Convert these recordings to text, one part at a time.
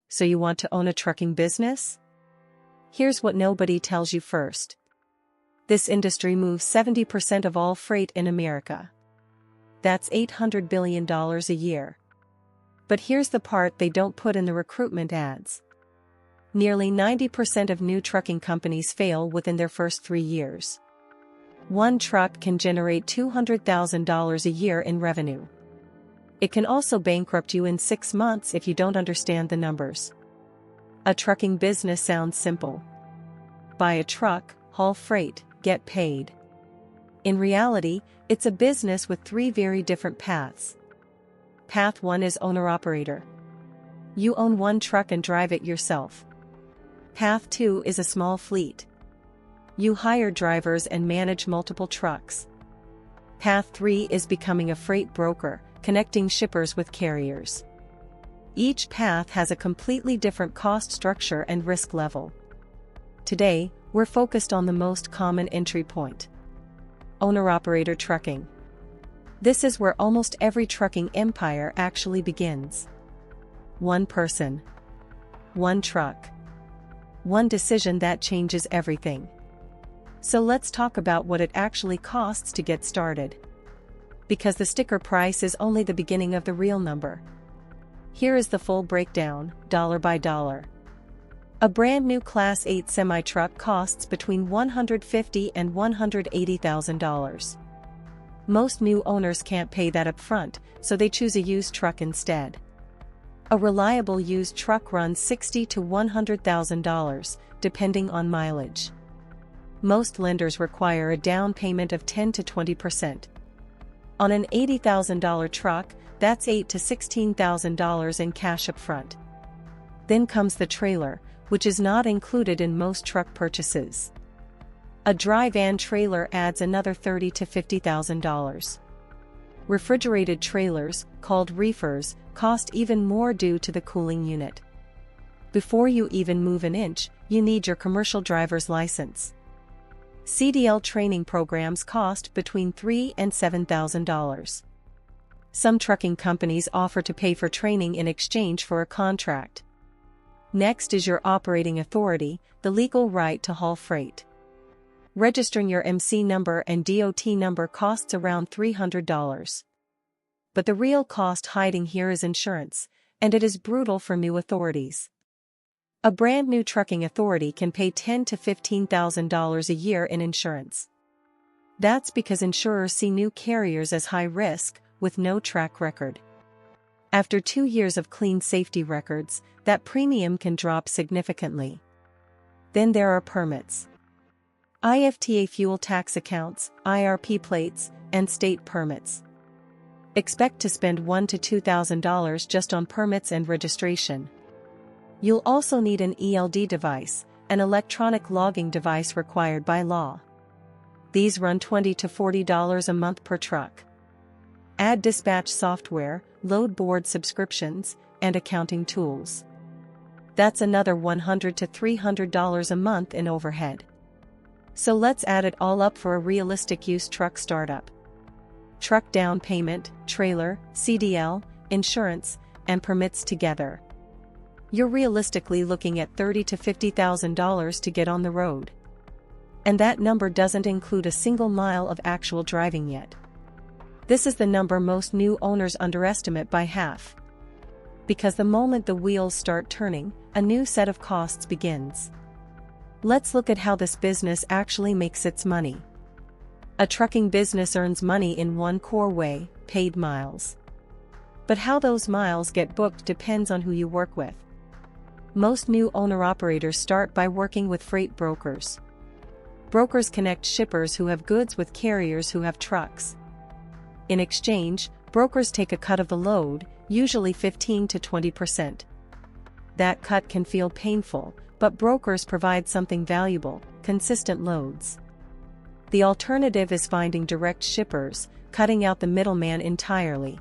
So you want to own a trucking business? Here's what nobody tells you first. This industry moves 70% of all freight in America. That's $800 billion a year. But here's the part they don't put in the recruitment ads. Nearly 90% of new trucking companies fail within their first 3 years. One truck can generate $200,000 a year in revenue. It can also bankrupt you in 6 months if you don't understand the numbers. A trucking business sounds simple. Buy a truck, haul freight, get paid. In reality, it's a business with 3 very different paths. Path 1 is owner-operator. You own one truck and drive it yourself. Path 2 is a small fleet. You hire drivers and manage multiple trucks. Path 3 is becoming a freight broker, connecting shippers with carriers. Each path has a completely different cost structure and risk level. Today, we're focused on the most common entry point. Owner-operator trucking. This is where almost every trucking empire actually begins. One person. One truck. One decision that changes everything. So let's talk about what it actually costs to get started. Because the sticker price is only the beginning of the real number. Here is the full breakdown, dollar by dollar. A brand new Class 8 semi-truck costs between $150,000 and $180,000. Most new owners can't pay that up front, so they choose a used truck instead. A reliable used truck runs $60,000 to $100,000, depending on mileage. Most lenders require a down payment of 10 to 20%. On an $80,000 truck, that's $8,000 to $16,000 in cash up front. Then comes the trailer, which is not included in most truck purchases. A dry van trailer adds another $30,000 to $50,000. Refrigerated trailers, called reefers, cost even more due to the cooling unit. Before you even move an inch, you need your commercial driver's license. CDL training programs cost between $3,000 and $7,000. Some trucking companies offer to pay for training in exchange for a contract. Next is your operating authority, the legal right to haul freight. Registering your MC number and DOT number costs around $300. But the real cost hiding here is insurance, and it is brutal for new authorities. A brand new trucking authority can pay $10,000 to $15,000 a year in insurance. That's because insurers see new carriers as high risk, with no track record. After 2 years of clean safety records, that premium can drop significantly. Then there are permits. IFTA fuel tax accounts, IRP plates, and state permits. Expect to spend $1,000 to $2,000 just on permits and registration. You'll also need an ELD device, an electronic logging device required by law. These run $20 to $40 a month per truck. Add dispatch software, load board subscriptions, and accounting tools. That's another $100 to $300 a month in overhead. So let's add it all up for a realistic used truck startup. Truck down payment, trailer, CDL, insurance, and permits together. You're realistically looking at $30,000 to $50,000 to get on the road. And that number doesn't include a single mile of actual driving yet. This is the number most new owners underestimate by half. Because the moment the wheels start turning, a new set of costs begins. Let's look at how this business actually makes its money. A trucking business earns money in one core way, paid miles. But how those miles get booked depends on who you work with. Most new owner-operators start by working with freight brokers. Brokers connect shippers who have goods with carriers who have trucks. In exchange, brokers take a cut of the load, usually 15 to 20%. That cut can feel painful, but brokers provide something valuable, consistent loads. The alternative is finding direct shippers, cutting out the middleman entirely.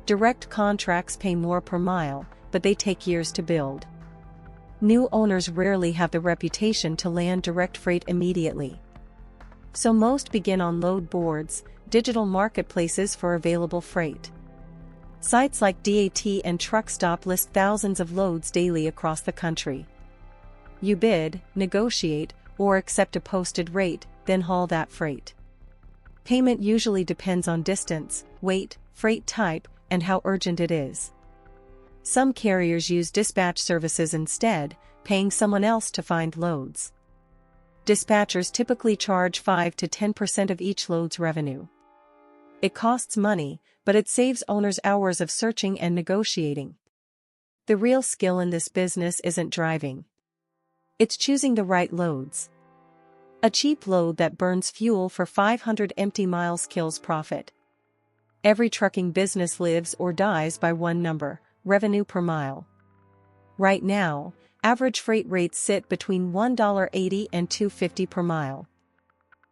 Direct contracts pay more per mile, but they take years to build. New owners rarely have the reputation to land direct freight immediately. So most begin on load boards, digital marketplaces for available freight. Sites like DAT and Truckstop list thousands of loads daily across the country. You bid, negotiate, or accept a posted rate, then haul that freight. Payment usually depends on distance, weight, freight type, and how urgent it is. Some carriers use dispatch services instead, paying someone else to find loads. Dispatchers typically charge 5 to 10% of each load's revenue. It costs money, but it saves owners hours of searching and negotiating. The real skill in this business isn't driving. It's choosing the right loads. A cheap load that burns fuel for 500 empty miles kills profit. Every trucking business lives or dies by one number: revenue per mile. Right now, average freight rates sit between $1.80 and $2.50 per mile.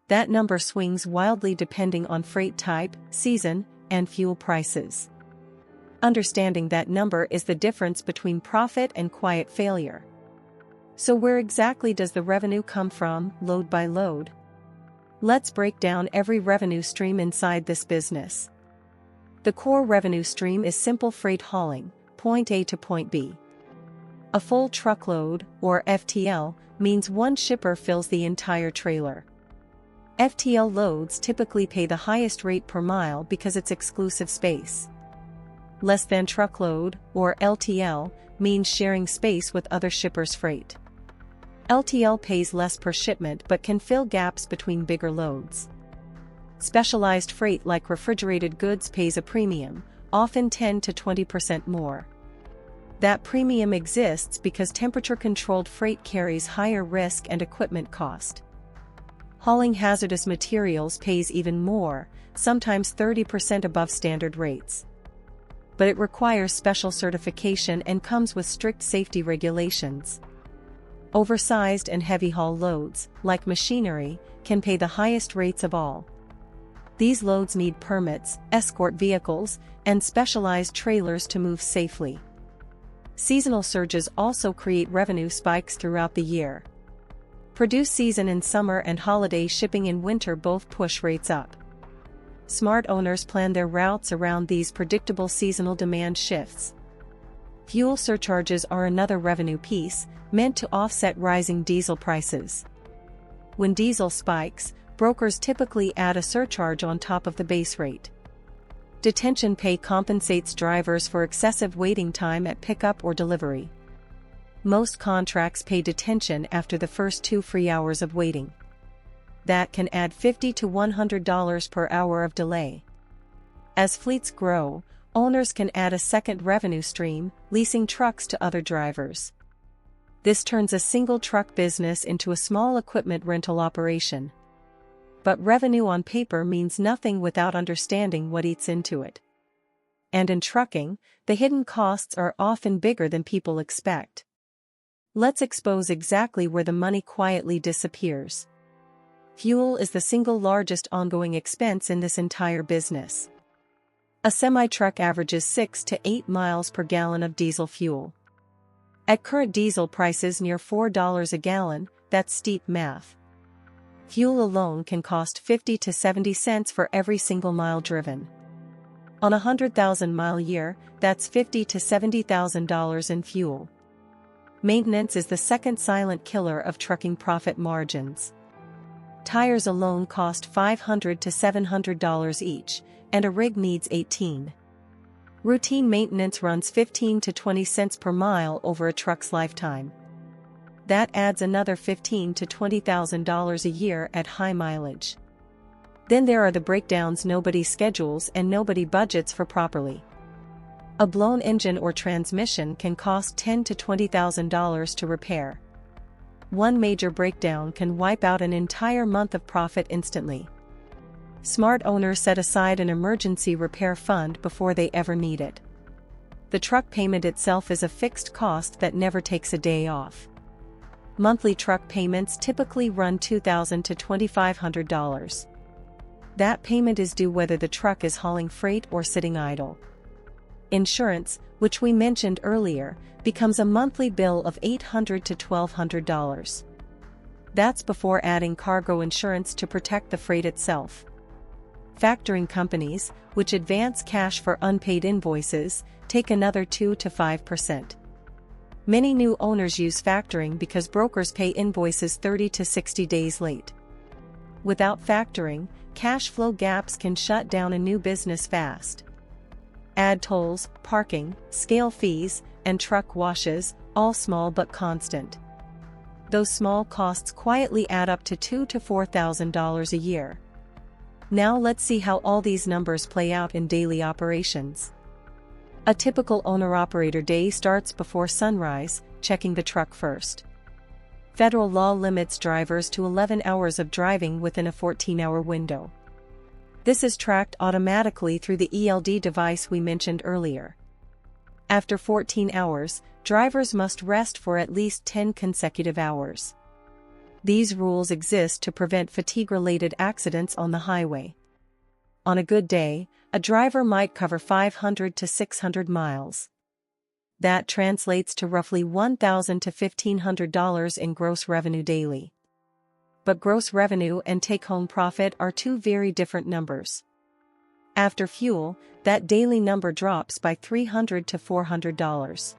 That number swings wildly depending on freight type, season, and fuel prices. Understanding that number is the difference between profit and quiet failure. So where exactly does the revenue come from, load by load? Let's break down every revenue stream inside this business. The core revenue stream is simple freight hauling, point A to point B. A full truckload, or FTL, means one shipper fills the entire trailer. FTL loads typically pay the highest rate per mile because it's exclusive space. Less than truckload, or LTL, means sharing space with other shippers' freight. LTL pays less per shipment but can fill gaps between bigger loads. Specialized freight like refrigerated goods pays a premium, often 10 to 20% more. That premium exists because temperature-controlled freight carries higher risk and equipment cost. Hauling hazardous materials pays even more, sometimes 30% above standard rates. But it requires special certification and comes with strict safety regulations. Oversized and heavy haul loads, like machinery, can pay the highest rates of all. These loads need permits, escort vehicles, and specialized trailers to move safely. Seasonal surges also create revenue spikes throughout the year. Produce season in summer and holiday shipping in winter both push rates up. Smart owners plan their routes around these predictable seasonal demand shifts. Fuel surcharges are another revenue piece, meant to offset rising diesel prices. When diesel spikes, brokers typically add a surcharge on top of the base rate. Detention pay compensates drivers for excessive waiting time at pickup or delivery. Most contracts pay detention after the first 2 free hours of waiting. That can add $50 to $100 per hour of delay. As fleets grow, owners can add a second revenue stream, leasing trucks to other drivers. This turns a single truck business into a small equipment rental operation. But revenue on paper means nothing without understanding what eats into it. And in trucking, the hidden costs are often bigger than people expect. Let's expose exactly where the money quietly disappears. Fuel is the single largest ongoing expense in this entire business. A semi-truck averages 6 to 8 miles per gallon of diesel fuel. At current diesel prices near $4 a gallon, that's steep math. Fuel alone can cost 50 to 70 cents for every single mile driven. On a 100,000-mile year, that's $50,000 to $70,000 in fuel. Maintenance is the second silent killer of trucking profit margins. Tires alone cost $500 to $700 each, and a rig needs 18. Routine maintenance runs 15 to 20 cents per mile over a truck's lifetime. That adds another $15,000 to $20,000 a year at high mileage. Then there are the breakdowns nobody schedules and nobody budgets for properly. A blown engine or transmission can cost $10,000 to $20,000 to repair. One major breakdown can wipe out an entire month of profit instantly. Smart owners set aside an emergency repair fund before they ever need it. The truck payment itself is a fixed cost that never takes a day off. Monthly truck payments typically run $2,000 to $2,500. That payment is due whether the truck is hauling freight or sitting idle. Insurance, which we mentioned earlier, becomes a monthly bill of $800 to $1,200. That's before adding cargo insurance to protect the freight itself. Factoring companies, which advance cash for unpaid invoices, take another 2 to 5%. Many new owners use factoring because brokers pay invoices 30 to 60 days late. Without factoring, cash flow gaps can shut down a new business fast. Add tolls, parking, scale fees, and truck washes, all small but constant. Those small costs quietly add up to $2,000 to $4,000 a year. Now let's see how all these numbers play out in daily operations. A typical owner-operator day starts before sunrise, checking the truck first. Federal law limits drivers to 11 hours of driving within a 14-hour window. This is tracked automatically through the ELD device we mentioned earlier. After 14 hours, drivers must rest for at least 10 consecutive hours. These rules exist to prevent fatigue-related accidents on the highway. On a good day, a driver might cover 500 to 600 miles. That translates to roughly $1,000 to $1,500 in gross revenue daily. But gross revenue and take-home profit are two very different numbers. After fuel, that daily number drops by $300 to $400.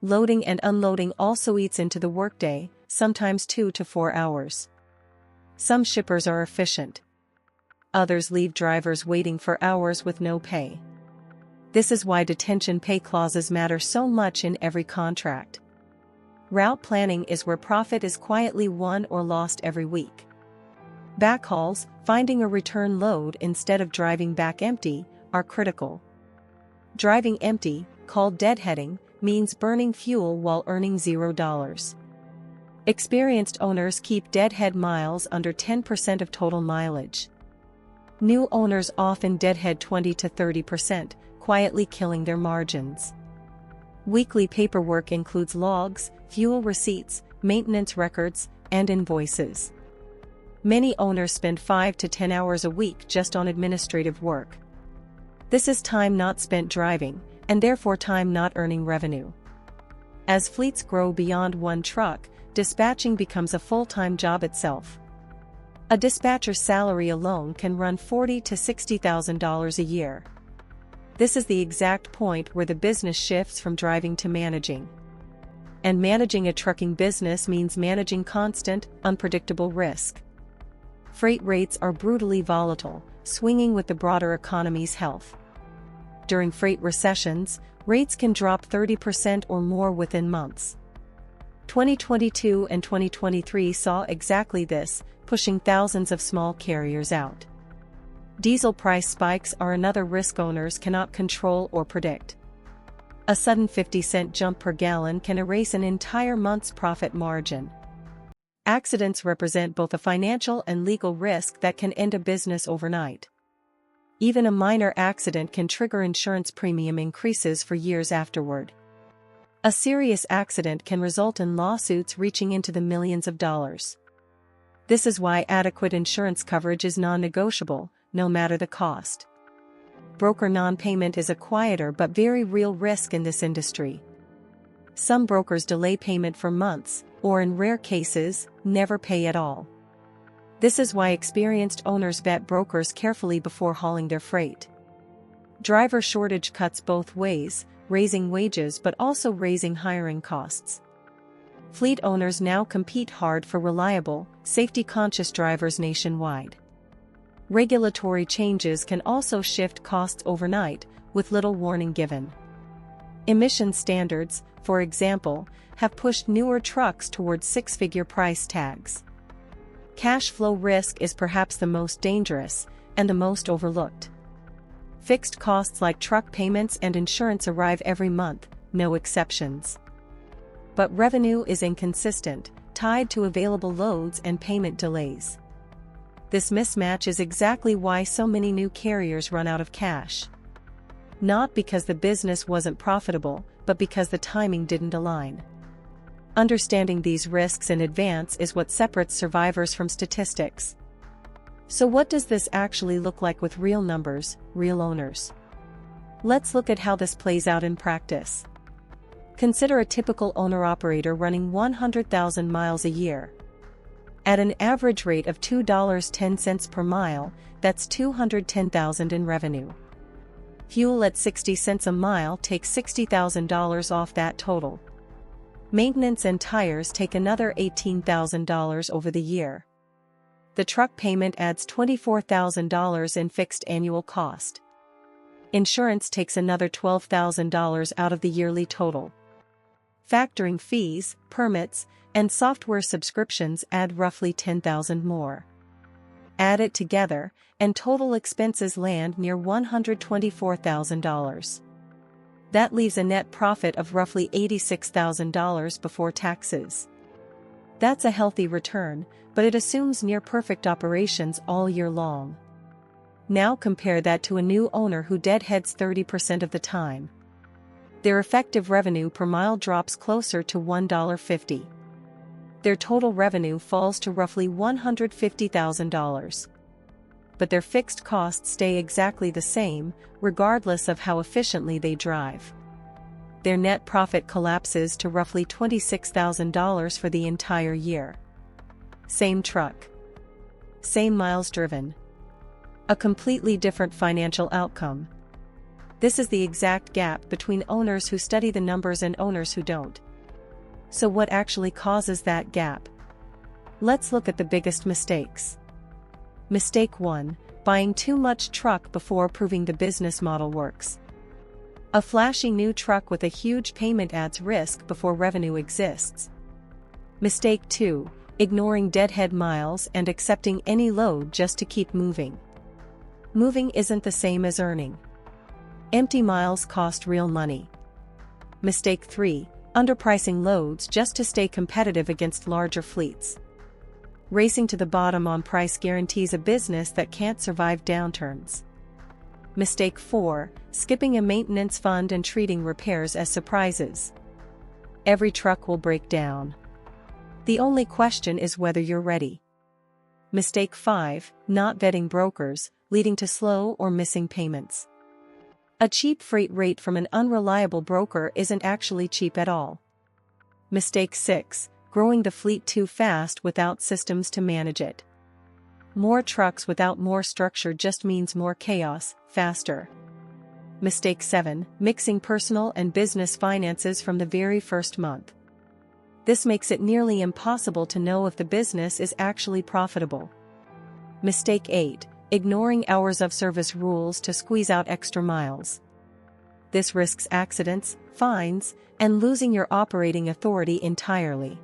Loading and unloading also eats into the workday, sometimes 2 to 4 hours. Some shippers are efficient. Others leave drivers waiting for hours with no pay. This is why detention pay clauses matter so much in every contract. Route planning is where profit is quietly won or lost every week. Backhauls, finding a return load instead of driving back empty, are critical. Driving empty, called deadheading, means burning fuel while earning $0. Experienced owners keep deadhead miles under 10% of total mileage. New owners often deadhead 20 to 30%, quietly killing their margins. Weekly paperwork includes logs, fuel receipts, maintenance records, and invoices. Many owners spend 5 to 10 hours a week just on administrative work. This is time not spent driving, and therefore time not earning revenue. As fleets grow beyond one truck, dispatching becomes a full-time job itself. A dispatcher's salary alone can run $40,000 to $60,000 a year. This is the exact point where the business shifts from driving to managing. And managing a trucking business means managing constant, unpredictable risk. Freight rates are brutally volatile, swinging with the broader economy's health. During freight recessions, rates can drop 30% or more within months. 2022 and 2023 saw exactly this, pushing thousands of small carriers out. Diesel price spikes are another risk owners cannot control or predict. A sudden 50-cent jump per gallon can erase an entire month's profit margin. Accidents represent both a financial and legal risk that can end a business overnight. Even a minor accident can trigger insurance premium increases for years afterward. A serious accident can result in lawsuits reaching into the millions of dollars. This is why adequate insurance coverage is non-negotiable, no matter the cost. Broker non-payment is a quieter but very real risk in this industry. Some brokers delay payment for months, or in rare cases, never pay at all. This is why experienced owners vet brokers carefully before hauling their freight. Driver shortage cuts both ways, raising wages but also raising hiring costs. Fleet owners now compete hard for reliable, safety-conscious drivers nationwide. Regulatory changes can also shift costs overnight, with little warning given. Emission standards, for example, have pushed newer trucks towards six-figure price tags. Cash flow risk is perhaps the most dangerous, and the most overlooked. Fixed costs like truck payments and insurance arrive every month, no exceptions. But revenue is inconsistent, tied to available loads and payment delays. This mismatch is exactly why so many new carriers run out of cash. Not because the business wasn't profitable, but because the timing didn't align. Understanding these risks in advance is what separates survivors from statistics. So what does this actually look like with real numbers, real owners? Let's look at how this plays out in practice. Consider a typical owner-operator running 100,000 miles a year. At an average rate of $2.10 per mile, that's $210,000 in revenue. Fuel at 60 cents a mile takes $60,000 off that total. Maintenance and tires take another $18,000 over the year. The truck payment adds $24,000 in fixed annual cost. Insurance takes another $12,000 out of the yearly total. Factoring fees, permits, and software subscriptions add roughly $10,000 more. Add it together, and total expenses land near $124,000. That leaves a net profit of roughly $86,000 before taxes. That's a healthy return, but it assumes near-perfect operations all year long. Now compare that to a new owner who deadheads 30% of the time. Their effective revenue per mile drops closer to $1.50. Their total revenue falls to roughly $150,000. But their fixed costs stay exactly the same, regardless of how efficiently they drive. Their net profit collapses to roughly $26,000 for the entire year. Same truck. Same miles driven. A completely different financial outcome. This is the exact gap between owners who study the numbers and owners who don't. So what actually causes that gap? Let's look at the biggest mistakes. Mistake 1: buying too much truck before proving the business model works. A flashy new truck with a huge payment adds risk before revenue exists. Mistake 2: ignoring deadhead miles and accepting any load just to keep moving. Moving isn't the same as earning. Empty miles cost real money. Mistake 3: underpricing loads just to stay competitive against larger fleets. Racing to the bottom on price guarantees a business that can't survive downturns. Mistake 4: skipping a maintenance fund and treating repairs as surprises. Every truck will break down. The only question is whether you're ready. Mistake 5: not vetting brokers, leading to slow or missing payments. A cheap freight rate from an unreliable broker isn't actually cheap at all. Mistake 6: growing the fleet too fast without systems to manage it. More trucks without more structure just means more chaos, faster. Mistake 7: mixing personal and business finances from the very first month. This makes it nearly impossible to know if the business is actually profitable. Mistake 8: ignoring hours of service rules to squeeze out extra miles. This risks accidents, fines, and losing your operating authority entirely.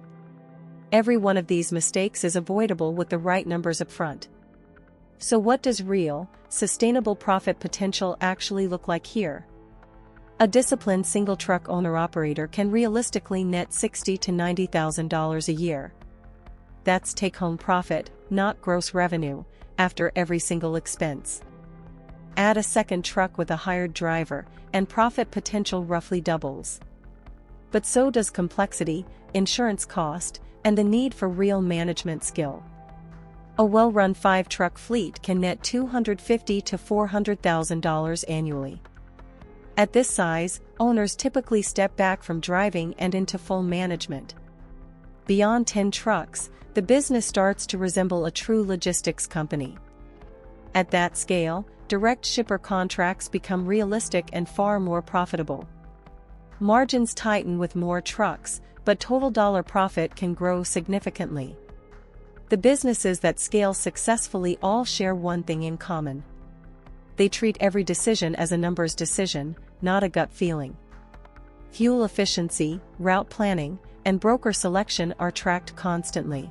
Every one of these mistakes is avoidable with the right numbers up front. So what does real, sustainable profit potential actually look like here? A disciplined single truck owner-operator can realistically net $60,000 to $90,000 a year. That's take-home profit, not gross revenue, after every single expense. Add a second truck with a hired driver, and profit potential roughly doubles. But so does complexity, insurance cost, and the need for real management skill. A well-run 5-truck fleet can net $250,000 to $400,000 annually. At this size, owners typically step back from driving and into full management. Beyond 10 trucks, the business starts to resemble a true logistics company. At that scale, direct shipper contracts become realistic and far more profitable. Margins tighten with more trucks, but total dollar profit can grow significantly. The businesses that scale successfully all share one thing in common. They treat every decision as a numbers decision, not a gut feeling. Fuel efficiency, route planning, and broker selection are tracked constantly.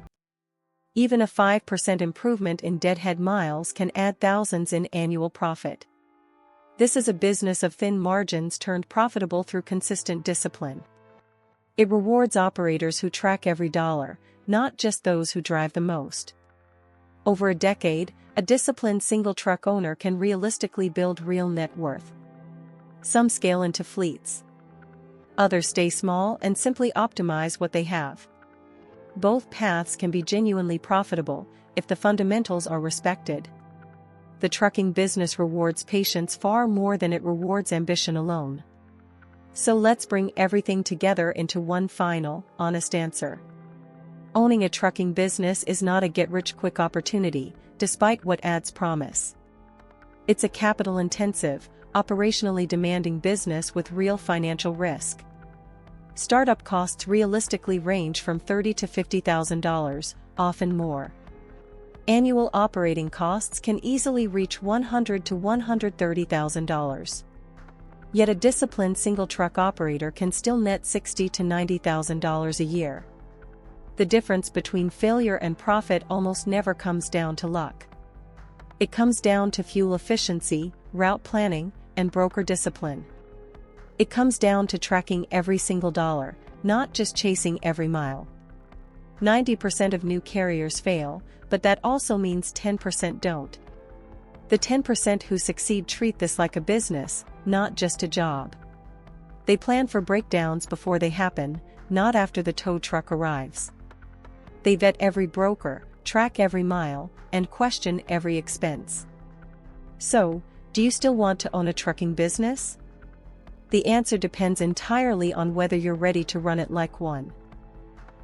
Even a 5% improvement in deadhead miles can add thousands in annual profit. This is a business of thin margins turned profitable through consistent discipline. It rewards operators who track every dollar, not just those who drive the most. Over a decade, a disciplined single truck owner can realistically build real net worth. Some scale into fleets. Others stay small and simply optimize what they have. Both paths can be genuinely profitable if the fundamentals are respected. The trucking business rewards patience far more than it rewards ambition alone. So let's bring everything together into one final, honest answer. Owning a trucking business is not a get-rich-quick opportunity, despite what ads promise. It's a capital-intensive, operationally demanding business with real financial risk. Startup costs realistically range from $30,000 to $50,000, often more. Annual operating costs can easily reach $100,000 to $130,000. Yet a disciplined single-truck operator can still net $60,000 to $90,000 a year. The difference between failure and profit almost never comes down to luck. It comes down to fuel efficiency, route planning, and broker discipline. It comes down to tracking every single dollar, not just chasing every mile. 90% of new carriers fail, but that also means 10% don't. The 10% who succeed treat this like a business, not just a job. They plan for breakdowns before they happen, not after the tow truck arrives. They vet every broker, track every mile, and question every expense. So, do you still want to own a trucking business? The answer depends entirely on whether you're ready to run it like one.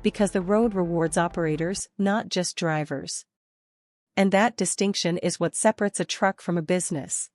Because the road rewards operators, not just drivers. And that distinction is what separates a truck from a business.